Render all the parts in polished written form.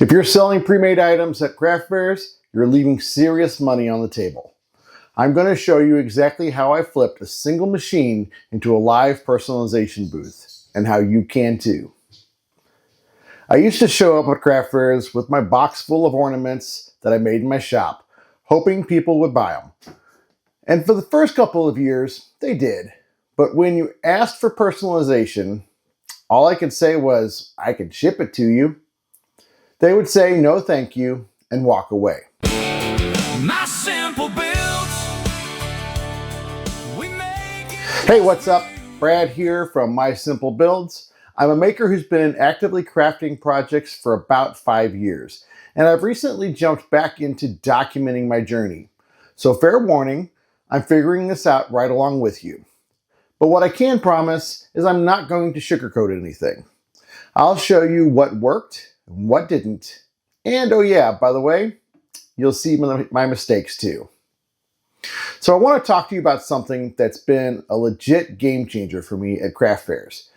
If you're selling pre-made items at craft fairs, you're leaving serious money on the table. I'm going to show you exactly how I flipped a single machine into a live personalization booth, and how you can too. I used to show up at craft fairs with my box full of ornaments that I made in my shop, hoping people would buy them. And for the first couple of years, they did. But when you asked for personalization, all I could say was, I can ship it to you. They would say no thank you and walk away. My simple builds, we make it. Hey, what's up? Brad here from My Simple Builds. I'm a maker who's been actively crafting projects for about 5 years, and I've recently jumped back into documenting my journey. So fair warning, I'm figuring this out right along with you. But what I can promise is I'm not going to sugarcoat anything. I'll show you what worked and what didn't. And oh yeah, by the way, you'll see my mistakes too. So I want to talk to you about something that's been a legit game changer for me at craft fairs.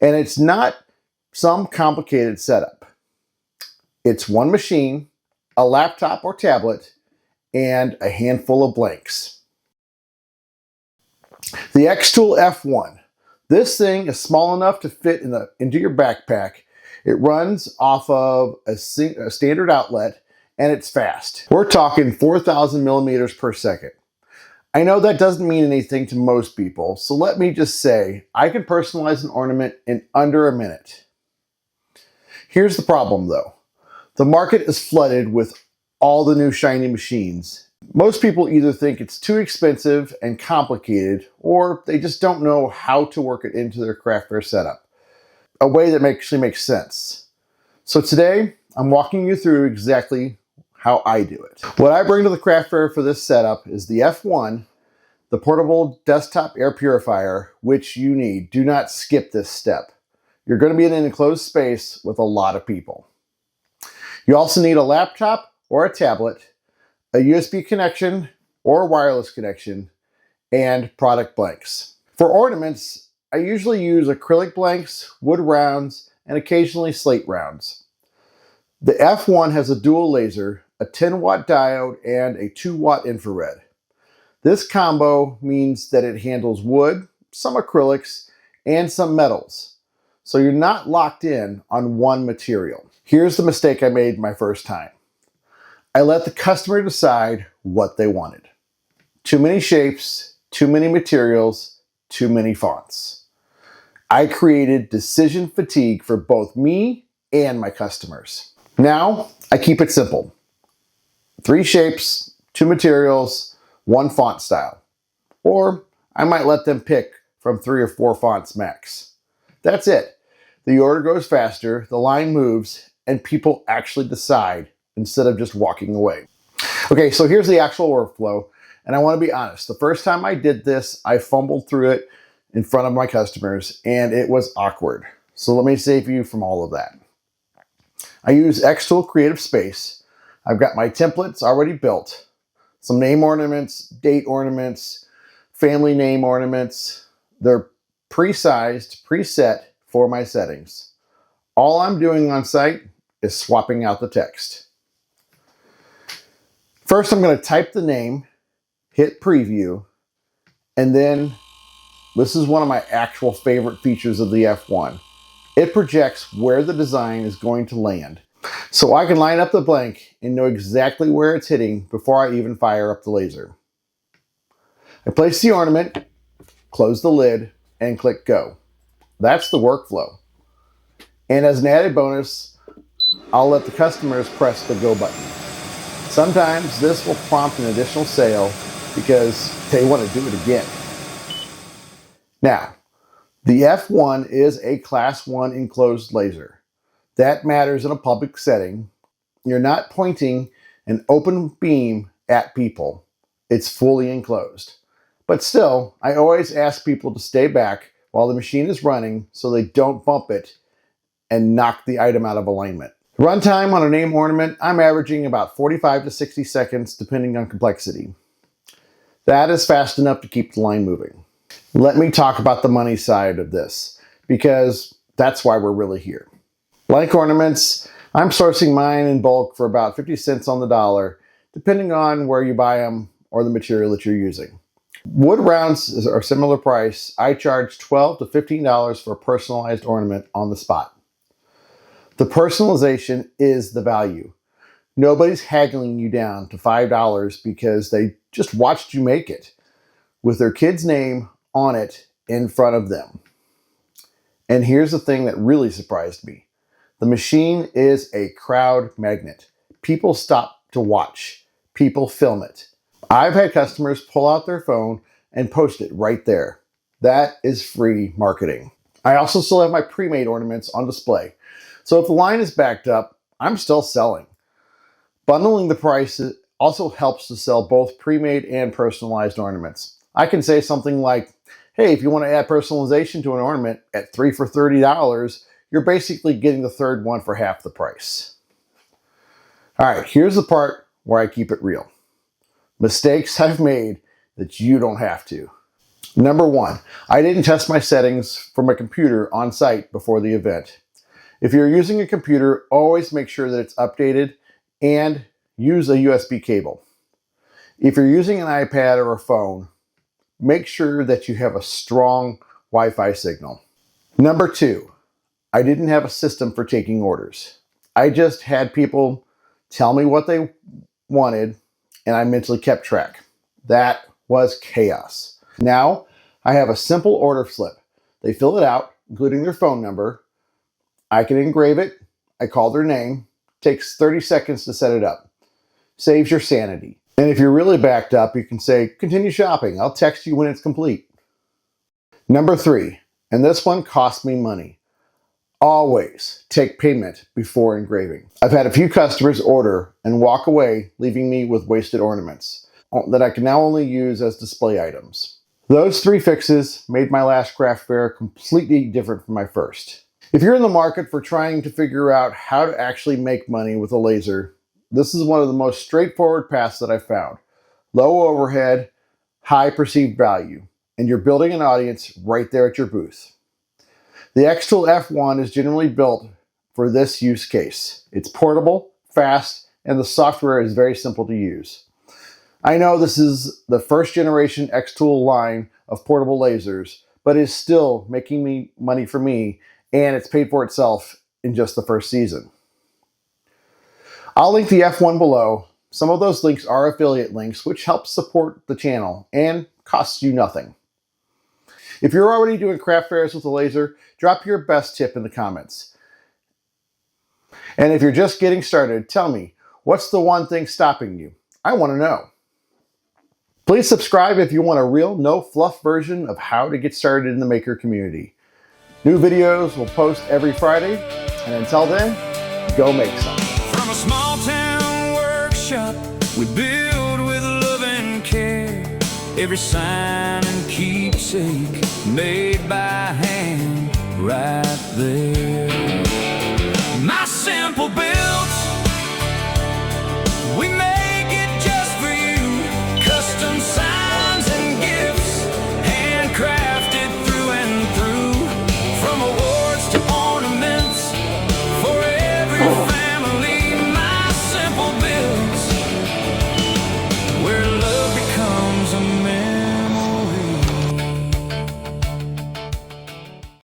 And it's not some complicated setup. It's one machine, a laptop or tablet, and a handful of blanks. The xTool F1. This thing is small enough to fit into your backpack. It runs off of a standard outlet, and it's fast. We're talking 4,000 millimeters per second. I know that doesn't mean anything to most people, so let me just say, I can personalize an ornament in under a minute. Here's the problem though. The market is flooded with all the new shiny machines. Most people either think it's too expensive and complicated, or they just don't know how to work it into their craft fair setup. A way that actually makes sense. So today, I'm walking you through exactly how I do it. What I bring to the craft fair for this setup is the F1, the portable desktop air purifier, which you need. Do not skip this step. You're going to be in an enclosed space with a lot of people. You also need a laptop or a tablet, a USB connection or a wireless connection, and product blanks. For ornaments, I usually use acrylic blanks, wood rounds, and occasionally slate rounds. The F1 has a dual laser, a 10-watt diode, and a 2-watt infrared. This combo means that it handles wood, some acrylics, and some metals. So you're not locked in on one material. Here's the mistake I made my first time. I let the customer decide what they wanted. Too many shapes, too many materials, too many fonts. I created decision fatigue for both me and my customers. Now, I keep it simple. 3 shapes, 2 materials, 1 font style. Or I might let them pick from 3 or 4 fonts max. That's it. The order goes faster, the line moves, and people actually decide instead of just walking away. Okay, so here's the actual workflow, and I want to be honest. The first time I did this, I fumbled through it in front of my customers, and it was awkward. So let me save you from all of that. I use xTool Creative Space. I've got my templates already built. Some name ornaments, date ornaments, family name ornaments. They're pre-sized, preset for my settings. All I'm doing on site is swapping out the text. First, I'm going to type the name, hit preview, and then this is one of my actual favorite features of the F1. It projects where the design is going to land. So I can line up the blank and know exactly where it's hitting before I even fire up the laser. I place the ornament, close the lid, and click go. That's the workflow. And as an added bonus, I'll let the customers press the go button. Sometimes this will prompt an additional sale because they want to do it again. Now, the F1 is a Class 1 enclosed laser. That matters in a public setting. You're not pointing an open beam at people. It's fully enclosed. But still, I always ask people to stay back while the machine is running so they don't bump it and knock the item out of alignment. Runtime on a name ornament, I'm averaging about 45 to 60 seconds depending on complexity. That is fast enough to keep the line moving. Let me talk about the money side of this, because that's why we're really here. Like ornaments, I'm sourcing mine in bulk for about 50 cents on the dollar, depending on where you buy them or the material that you're using. Wood rounds are similar price. I charge $12 to $15 for a personalized ornament on the spot. The personalization is the value. Nobody's haggling you down to $5 because they just watched you make it with their kid's name on it in front of them. And here's the thing that really surprised me. The machine is a crowd magnet. People stop to watch. People film it. I've had customers pull out their phone and post it right there. That is free marketing. I also still have my pre-made ornaments on display. So if the line is backed up, I'm still selling. Bundling the prices also helps to sell both pre-made and personalized ornaments. I can say something like, hey, if you want to add personalization to an ornament at 3 for $30, you're basically getting the third one for half the price. All right, here's the part where I keep it real. Mistakes I've made that you don't have to. Number 1, I didn't test my settings for my computer on site before the event. If you're using a computer, always make sure that it's updated and use a USB cable. If you're using an iPad or a phone, make sure that you have a strong Wi-Fi signal. Number 2, I didn't have a system for taking orders. I just had people tell me what they wanted and I mentally kept track. That was chaos. Now I have a simple order slip. They fill it out, including their phone number. I can engrave it. I call their name. Takes 30 seconds to set it up. Saves your sanity. And if you're really backed up, you can say, continue shopping. I'll text you when it's complete. Number 3, and this one cost me money. Always take payment before engraving. I've had a few customers order and walk away, leaving me with wasted ornaments that I can now only use as display items. Those 3 fixes made my last craft fair completely different from my first. If you're in the market for trying to figure out how to actually make money with a laser, this is one of the most straightforward paths that I've found. Low overhead, high perceived value, and you're building an audience right there at your booth. The xTool F1 is generally built for this use case. It's portable, fast, and the software is very simple to use. I know this is the first generation xTool line of portable lasers, but it's still making money for me, and it's paid for itself in just the first season. I'll link the F1 below. Some of those links are affiliate links, which helps support the channel and costs you nothing. If you're already doing craft fairs with a laser, drop your best tip in the comments. And if you're just getting started, tell me, what's the one thing stopping you? I want to know. Please subscribe if you want a real, no fluff version of how to get started in the maker community. New videos will post every Friday, and until then, go make some. From a small town workshop, we build with love and care. Every sign and keepsake made by hand right there. My simple build.